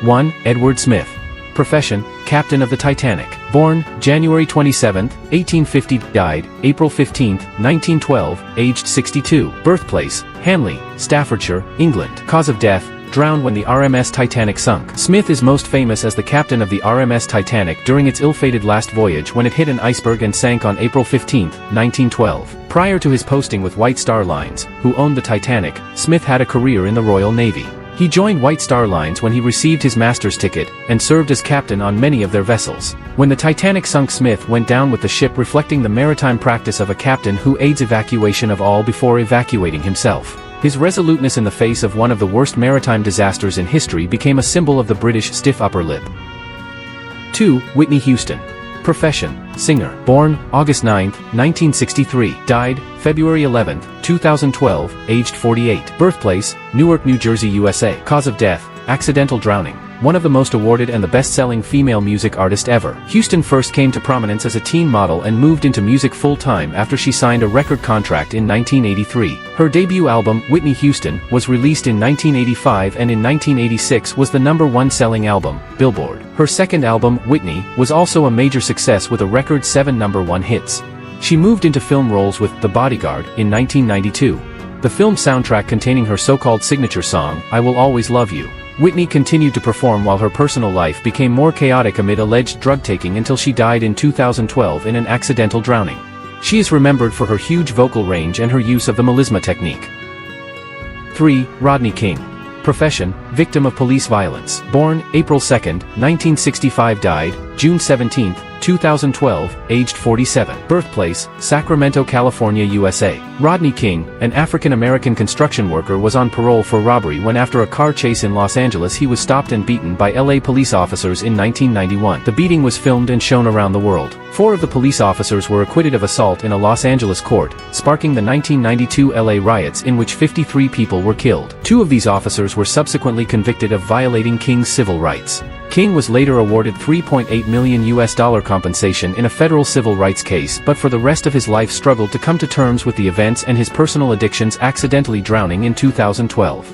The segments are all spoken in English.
1. Edward Smith. Profession, captain of the Titanic. Born, January 27, 1850, died, April 15, 1912, aged 62. Birthplace, Hanley, Staffordshire, England. Cause of death, drowned when the RMS Titanic sunk. Smith is most famous as the captain of the RMS Titanic during its ill-fated last voyage when it hit an iceberg and sank on April 15, 1912. Prior to his posting with White Star Lines, who owned the Titanic, Smith had a career in the Royal Navy. He joined White Star Lines when he received his master's ticket, and served as captain on many of their vessels. When the Titanic sunk, Smith went down with the ship, reflecting the maritime practice of a captain who aids evacuation of all before evacuating himself. His resoluteness in the face of one of the worst maritime disasters in history became a symbol of the British stiff upper lip. 2. Whitney Houston. Profession, singer. Born, August 9, 1963. Died, February 11, 2012, aged 48. Birthplace, Newark, New Jersey, USA. Cause of death, accidental drowning. One of the most awarded and the best-selling female music artist ever. Houston first came to prominence as a teen model and moved into music full-time after she signed a record contract in 1983. Her debut album, Whitney Houston, was released in 1985 and in 1986 was the #1 selling album, Billboard. Her second album, Whitney, was also a major success with a record 7 #1 hits. She moved into film roles with The Bodyguard in 1992. The film soundtrack containing her so-called signature song, I Will Always Love You. Whitney continued to perform while her personal life became more chaotic amid alleged drug-taking until she died in 2012 in an accidental drowning. She is remembered for her huge vocal range and her use of the melisma technique. 3. Rodney King. Profession, victim of police violence. Born, April 2, 1965. Died, June 17, 2012, aged 47. Birthplace, Sacramento, California, USA. Rodney King, an African-American construction worker, was on parole for robbery when after a car chase in Los Angeles he was stopped and beaten by LA police officers in 1991. The beating was filmed and shown around the world. 4 of the police officers were acquitted of assault in a Los Angeles court, sparking the 1992 LA riots in which 53 people were killed. 2 of these officers were subsequently convicted of violating King's civil rights. King was later awarded $3.8 million compensation in a federal civil rights case, but for the rest of his life struggled to come to terms with the events and his personal addictions, accidentally drowning in 2012.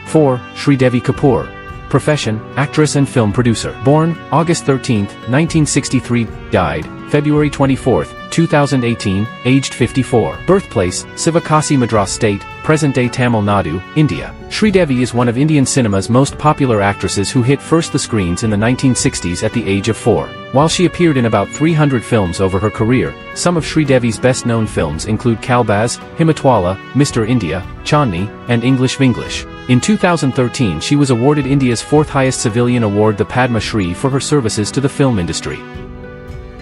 4. Sridevi Kapoor. Profession, actress and film producer. Born, August 13, 1963. Died, February 24, 2018, aged 54. Birthplace, Sivakasi, Madras State, present-day Tamil Nadu, India. Sridevi is one of Indian cinema's most popular actresses who hit first the screens in the 1960s at the age of 4. While she appeared in about 300 films over her career, some of Sridevi's best-known films include Kalbaz, Himatwala, Mr. India, Chandni, and English Vinglish. In 2013 she was awarded India's 4th highest civilian award, the Padma Shri, for her services to the film industry.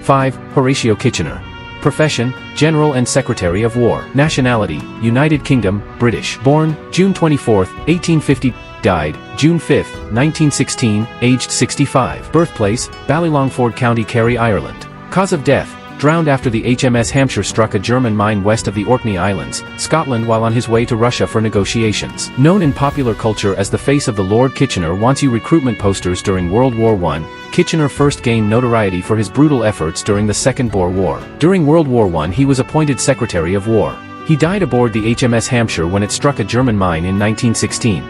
5. Horatio Kitchener. Profession, General and Secretary of War. Nationality, United Kingdom, British. Born, June 24, 1850. Died, June 5, 1916, aged 65. Birthplace, Ballylongford, County Kerry, Ireland. Cause of death, drowned after the HMS Hampshire struck a German mine west of the Orkney Islands, Scotland, while on his way to Russia for negotiations. Known in popular culture as the face of the Lord Kitchener Wants You recruitment posters during World War I, Kitchener first gained notoriety for his brutal efforts during the Second Boer War. During World War I he was appointed Secretary of War. He died aboard the HMS Hampshire when it struck a German mine in 1916.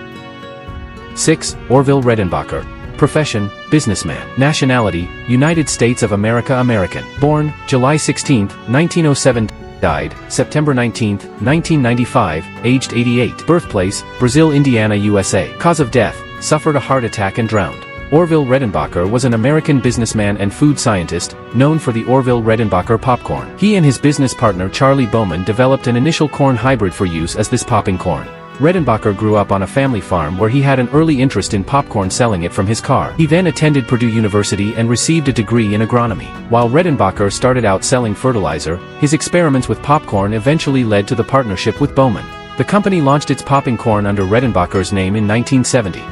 6. Orville Redenbacher. Profession, businessman. Nationality, United States of America, American. Born, July 16, 1907. Died, September 19, 1995, aged 88. Birthplace, Brazil, Indiana, USA. Cause of death, suffered a heart attack and drowned. Orville Redenbacher was an American businessman and food scientist, known for the Orville Redenbacher popcorn. He and his business partner Charlie Bowman developed an initial corn hybrid for use as this popping corn. Redenbacher grew up on a family farm where he had an early interest in popcorn, selling it from his car. He then attended Purdue University and received a degree in agronomy. While Redenbacher started out selling fertilizer, his experiments with popcorn eventually led to the partnership with Bowman. The company launched its popping corn under Redenbacher's name in 1970.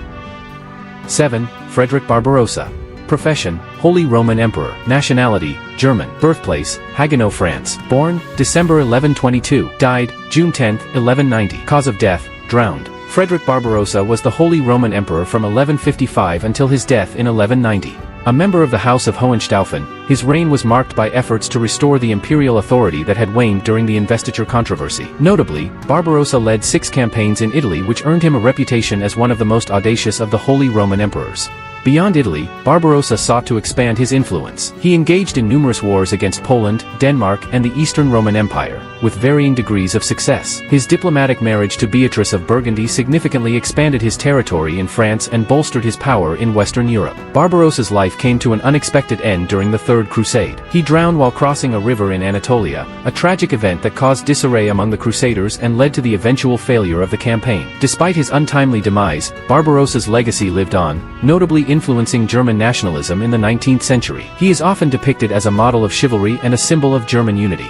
7. Frederick Barbarossa. Profession, Holy Roman Emperor. Nationality, German. Birthplace, Haguenau, France. Born, December 1122. Died, June 10, 1190. Cause of death, drowned. Frederick Barbarossa was the Holy Roman Emperor from 1155 until his death in 1190. A member of the House of Hohenstaufen, his reign was marked by efforts to restore the imperial authority that had waned during the investiture controversy. Notably, Barbarossa led 6 campaigns in Italy which earned him a reputation as one of the most audacious of the Holy Roman Emperors. Beyond Italy, Barbarossa sought to expand his influence. He engaged in numerous wars against Poland, Denmark, and the Eastern Roman Empire, with varying degrees of success. His diplomatic marriage to Beatrice of Burgundy significantly expanded his territory in France and bolstered his power in Western Europe. Barbarossa's life came to an unexpected end during the Third Crusade. He drowned while crossing a river in Anatolia, a tragic event that caused disarray among the Crusaders and led to the eventual failure of the campaign. Despite his untimely demise, Barbarossa's legacy lived on, notably influencing German nationalism in the 19th century. He is often depicted as a model of chivalry and a symbol of German unity.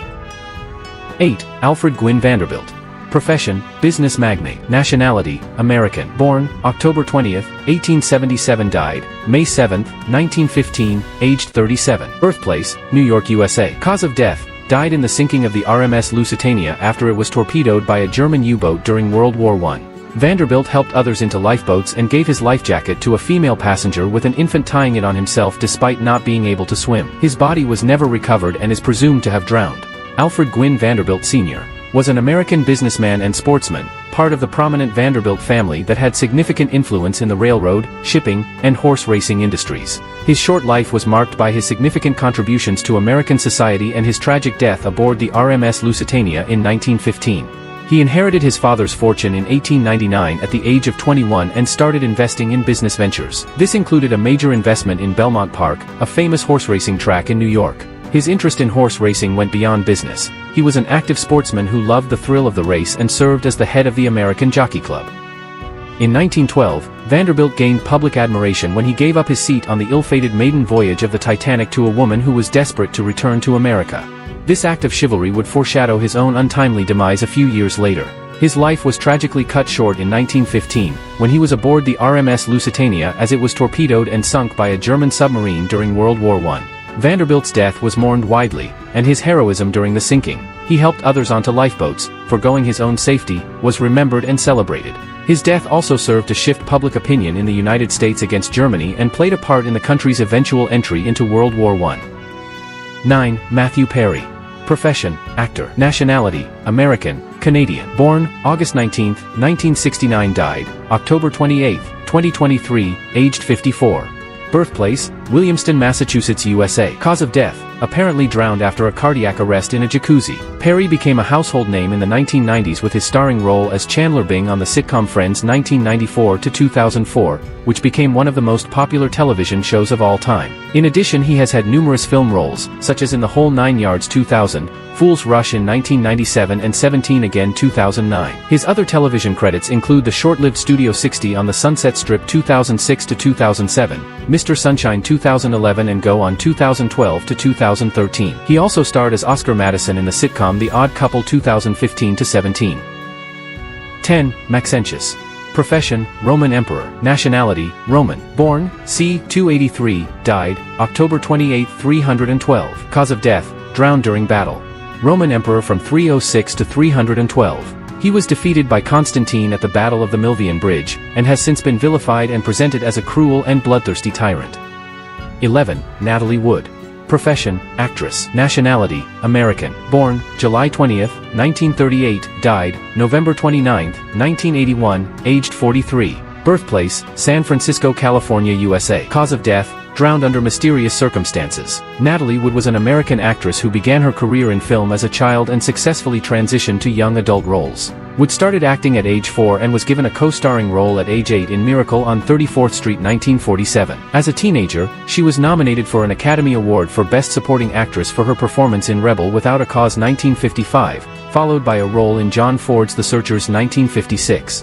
8. Alfred Gwynne Vanderbilt. Profession, business magnate. Nationality, American. Born, October 20, 1877. Died, May 7, 1915, aged 37. Birthplace, New York, USA. Cause of death, died in the sinking of the RMS Lusitania after it was torpedoed by a German U-boat during World War I. Vanderbilt helped others into lifeboats and gave his life jacket to a female passenger with an infant tying it on himself despite not being able to swim. His body was never recovered and is presumed to have drowned. Alfred Gwynne Vanderbilt Sr. was an American businessman and sportsman, part of the prominent Vanderbilt family that had significant influence in the railroad, shipping, and horse racing industries. His short life was marked by his significant contributions to American society and his tragic death aboard the RMS Lusitania in 1915. He inherited his father's fortune in 1899 at the age of 21 and started investing in business ventures. This included a major investment in Belmont Park, a famous horse racing track in New York. His interest in horse racing went beyond business. He was an active sportsman who loved the thrill of the race and served as the head of the American Jockey Club. In 1912, Vanderbilt gained public admiration when he gave up his seat on the ill-fated maiden voyage of the Titanic to a woman who was desperate to return to America. This act of chivalry would foreshadow his own untimely demise a few years later. His life was tragically cut short in 1915, when he was aboard the RMS Lusitania as it was torpedoed and sunk by a German submarine during World War I. Vanderbilt's death was mourned widely, and his heroism during the sinking, he helped others onto lifeboats, foregoing his own safety, was remembered and celebrated. His death also served to shift public opinion in the United States against Germany and played a part in the country's eventual entry into World War I. 9. Matthew Perry. Profession, actor. Nationality, American, Canadian. Born, August 19, 1969. Died, October 28, 2023, aged 54. Birthplace, Williamston, Massachusetts, USA. Cause of death, apparently drowned after a cardiac arrest in a jacuzzi. Perry became a household name in the 1990s with his starring role as Chandler Bing on the sitcom Friends 1994 to 2004, which became one of the most popular television shows of all time. In addition, he has had numerous film roles, such as in The Whole 9 Yards 2000, Fool's Rush in 1997 and 17 Again 2009. His other television credits include the short-lived Studio 60 on the Sunset Strip 2006 to 2007, Mr. Sunshine 2011 and Go On 2012 to 2013. He also starred as Oscar Madison in the sitcom The Odd Couple 2015 to 17. 10. Maxentius. Profession, Roman Emperor. Nationality, Roman. Born, c. 283, died, October 28, 312. Cause of death, drowned during battle. Roman Emperor from 306 to 312. He was defeated by Constantine at the Battle of the Milvian Bridge, and has since been vilified and presented as a cruel and bloodthirsty tyrant. 11. Natalie Wood. Profession, actress. Nationality, American. Born, July 20, 1938, died, November 29, 1981, aged 43. Birthplace, San Francisco, California, USA. Cause of death, drowned under mysterious circumstances. Natalie Wood was an American actress who began her career in film as a child and successfully transitioned to young adult roles. Wood started acting at age 4 and was given a co-starring role at age 8 in Miracle on 34th Street 1947. As a teenager, she was nominated for an Academy Award for Best Supporting Actress for her performance in Rebel Without a Cause 1955, followed by a role in John Ford's The Searchers 1956.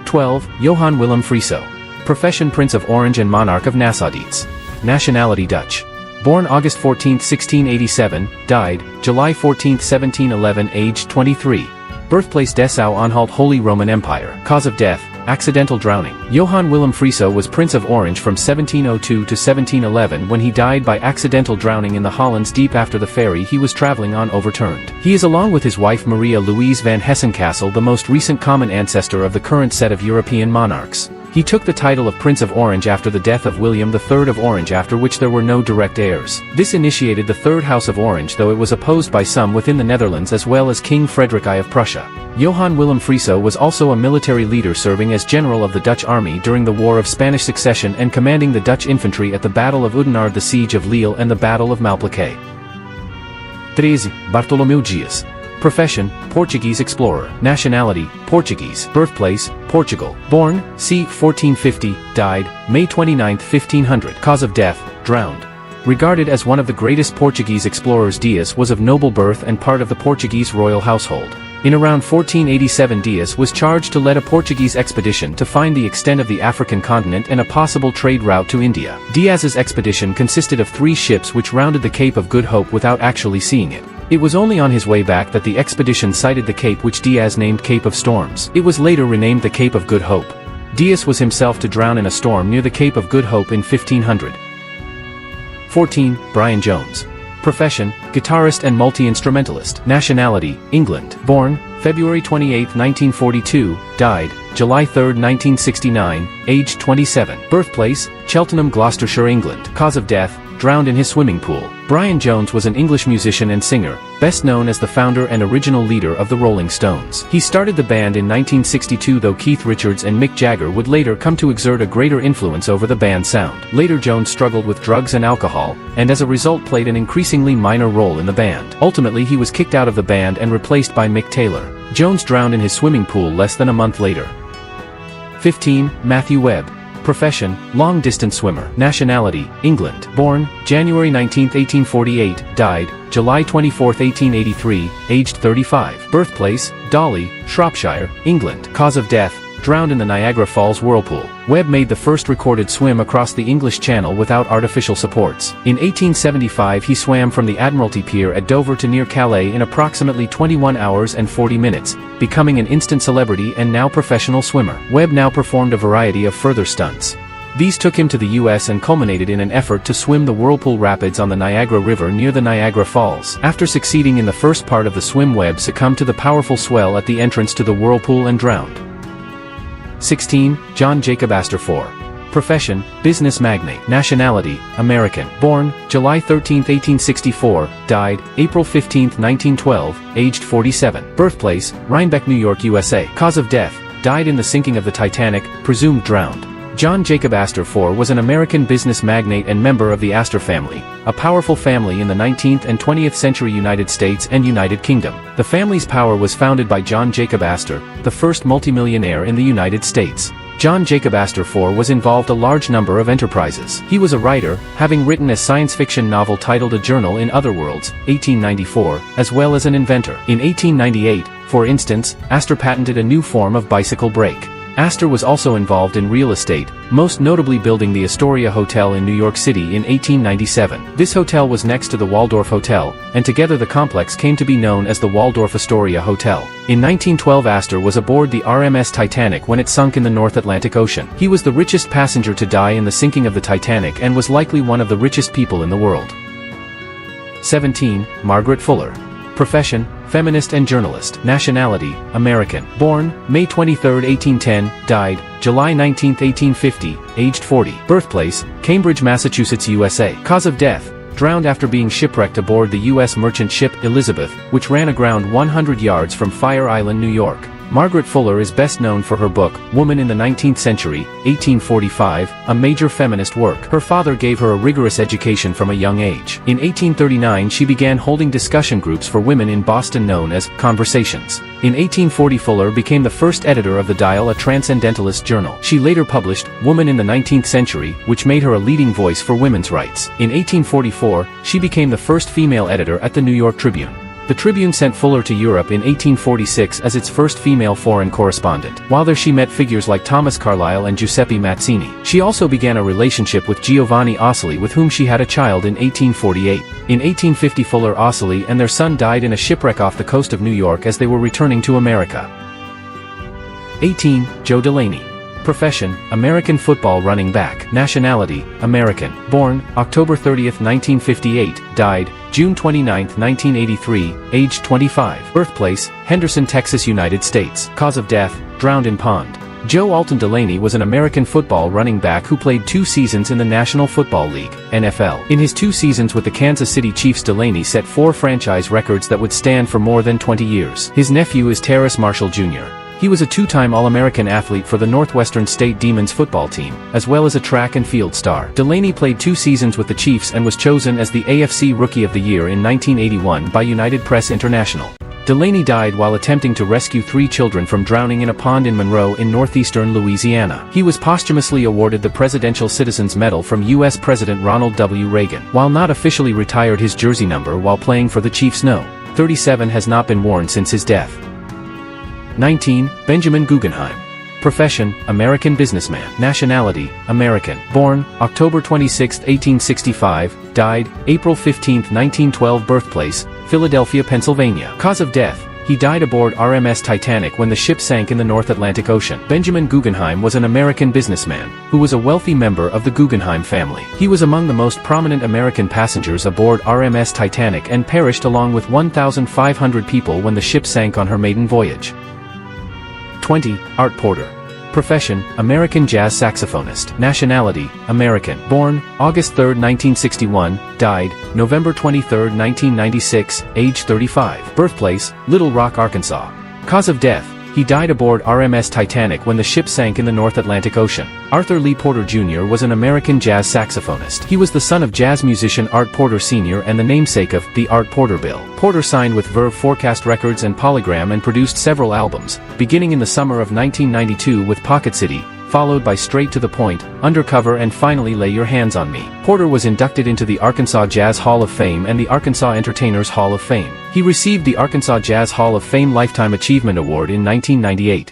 12. Johann Willem Frieso. Profession, Prince of Orange and Monarch of Nassau-Dietz. Nationality, Dutch. Born August 14, 1687, died, July 14, 1711, aged 23. Birthplace, Dessau-Anhalt, Holy Roman Empire. Cause of death, accidental drowning. Johann Willem Frieso was Prince of Orange from 1702 to 1711 when he died by accidental drowning in the Hollands Deep after the ferry he was traveling on overturned. He is, along with his wife Maria Louise van Hessen-Kassel, the most recent common ancestor of the current set of European monarchs. He took the title of Prince of Orange after the death of William III of Orange, after which there were no direct heirs. This initiated the Third House of Orange, though it was opposed by some within the Netherlands as well as King Frederick I of Prussia. Johann Willem Frieso was also a military leader, serving as general of the Dutch army during the War of Spanish Succession and commanding the Dutch infantry at the Battle of Oudenaarde, the Siege of Lille and the Battle of Malplaquet. 13. Bartolomeu Dias. Profession, Portuguese explorer. Nationality, Portuguese. Birthplace, Portugal. Born, c. 1450, died, May 29, 1500. Cause of death, drowned. Regarded as one of the greatest Portuguese explorers, Dias was of noble birth and part of the Portuguese royal household. In around 1487, Dias was charged to lead a Portuguese expedition to find the extent of the African continent and a possible trade route to India. Dias's expedition consisted of 3 ships which rounded the Cape of Good Hope without actually seeing it. It was only on his way back that the expedition sighted the cape, which Dias named Cape of Storms. It was later renamed the Cape of Good Hope. Dias was himself to drown in a storm near the Cape of Good Hope in 1500. 14. Brian Jones. Profession, guitarist and multi-instrumentalist. Nationality, England. Born, February 28, 1942, died, July 3, 1969, aged 27. Birthplace, Cheltenham, Gloucestershire, England. Cause of death, drowned in his swimming pool. Brian Jones was an English musician and singer, best known as the founder and original leader of the Rolling Stones. He started the band in 1962, though Keith Richards and Mick Jagger would later come to exert a greater influence over the band's sound. Later, Jones struggled with drugs and alcohol, and as a result played an increasingly minor role in the band. Ultimately, he was kicked out of the band and replaced by Mick Taylor. Jones drowned in his swimming pool less than a month later. 15. Matthew Webb. Profession, long-distance swimmer. Nationality, England. Born, January 19, 1848, died, July 24, 1883, aged 35. Birthplace, Dolly, Shropshire, England. Cause of death, drowned in the Niagara Falls whirlpool. Webb made the first recorded swim across the English Channel without artificial supports. In 1875 he swam from the Admiralty Pier at Dover to near Calais in approximately 21 hours and 40 minutes, becoming an instant celebrity and now professional swimmer. Webb now performed a variety of further stunts. These took him to the US and culminated in an effort to swim the Whirlpool Rapids on the Niagara River near the Niagara Falls. After succeeding in the first part of the swim, Webb succumbed to the powerful swell at the entrance to the whirlpool and drowned. 16. John Jacob Astor IV. Profession, business magnate. Nationality, American. Born, July 13, 1864, died, April 15, 1912, aged 47. Birthplace, Rhinebeck, New York, USA. Cause of death, died in the sinking of the Titanic, presumed drowned. John Jacob Astor IV was an American business magnate and member of the Astor family, a powerful family in the 19th and 20th century United States and United Kingdom. The family's power was founded by John Jacob Astor, the first multimillionaire in the United States. John Jacob Astor IV was involved a large number of enterprises. He was a writer, having written a science fiction novel titled A Journal in Other Worlds, 1894, as well as an inventor. In 1898, for instance, Astor patented a new form of bicycle brake. Astor was also involved in real estate, most notably building the Astoria Hotel in New York City in 1897. This hotel was next to the Waldorf Hotel, and together the complex came to be known as the Waldorf Astoria Hotel. In 1912, Astor was aboard the RMS Titanic when it sunk in the North Atlantic Ocean. He was the richest passenger to die in the sinking of the Titanic and was likely one of the richest people in the world. 17. Margaret Fuller. Profession, feminist and journalist. Nationality, American. Born, May 23, 1810, died, July 19, 1850, aged 40. Birthplace, Cambridge, Massachusetts, USA. Cause of death, drowned after being shipwrecked aboard the U.S. merchant ship Elizabeth, which ran aground 100 yards from Fire Island, New York. Margaret Fuller is best known for her book, Woman in the 19th Century, 1845, a major feminist work. Her father gave her a rigorous education from a young age. In 1839 she began holding discussion groups for women in Boston known as Conversations. In 1840 Fuller became the first editor of the Dial, a transcendentalist journal. She later published Woman in the 19th Century, which made her a leading voice for women's rights. In 1844, she became the first female editor at the New York Tribune. The Tribune sent Fuller to Europe in 1846 as its first female foreign correspondent. While there she met figures like Thomas Carlyle and Giuseppe Mazzini. She also began a relationship with Giovanni Osili, with whom she had a child in 1848. In 1850 Fuller, Osili and their son died in a shipwreck off the coast of New York as they were returning to America. 18. Joe Delaney. Profession, American football running back. Nationality, American. Born, October 30, 1958, died, June 29, 1983, aged 25. Birthplace, Henderson, Texas, United States. Cause of death, drowned in pond. Joe Alton Delaney was an American football running back who played 2 seasons in the National Football League, NFL. In his 2 seasons with the Kansas City Chiefs, Delaney set 4 franchise records that would stand for more than 20 years. His nephew is Terrace Marshall Jr. He was a 2-time All-American athlete for the Northwestern State Demons football team, as well as a track and field star. Delaney played 2 seasons with the Chiefs and was chosen as the AFC Rookie of the Year in 1981 by United Press International. Delaney died while attempting to rescue 3 children from drowning in a pond in Monroe in northeastern Louisiana. He was posthumously awarded the Presidential Citizens Medal from U.S. President Ronald W. Reagan. While not officially retired his jersey number while playing for the Chiefs, no. 37 has not been worn since his death. 19. Benjamin Guggenheim. Profession, American businessman. Nationality, American. Born, October 26, 1865, died, April 15, 1912. Birthplace, Philadelphia, Pennsylvania. Cause of death, he died aboard RMS Titanic when the ship sank in the North Atlantic Ocean. Benjamin Guggenheim was an American businessman, who was a wealthy member of the Guggenheim family. He was among the most prominent American passengers aboard RMS Titanic and perished along with 1,500 people when the ship sank on her maiden voyage. 20. Art Porter. Profession, American jazz saxophonist. Nationality, American. Born, August 3, 1961, died, November 23, 1996, age 35. Birthplace, Little Rock, Arkansas. Cause of death, he died aboard RMS Titanic when the ship sank in the North Atlantic Ocean. Arthur Lee Porter Jr. was an American jazz saxophonist. He was the son of jazz musician Art Porter Sr. and the namesake of The Art Porter Bill. Porter signed with Verve Forecast Records and Polygram and produced several albums, beginning in the summer of 1992 with Pocket City, followed by Straight to the Point, Undercover, and finally Lay Your Hands on Me. Porter was inducted into the Arkansas Jazz Hall of Fame and the Arkansas Entertainers Hall of Fame. He received the Arkansas Jazz Hall of Fame Lifetime Achievement Award in 1998.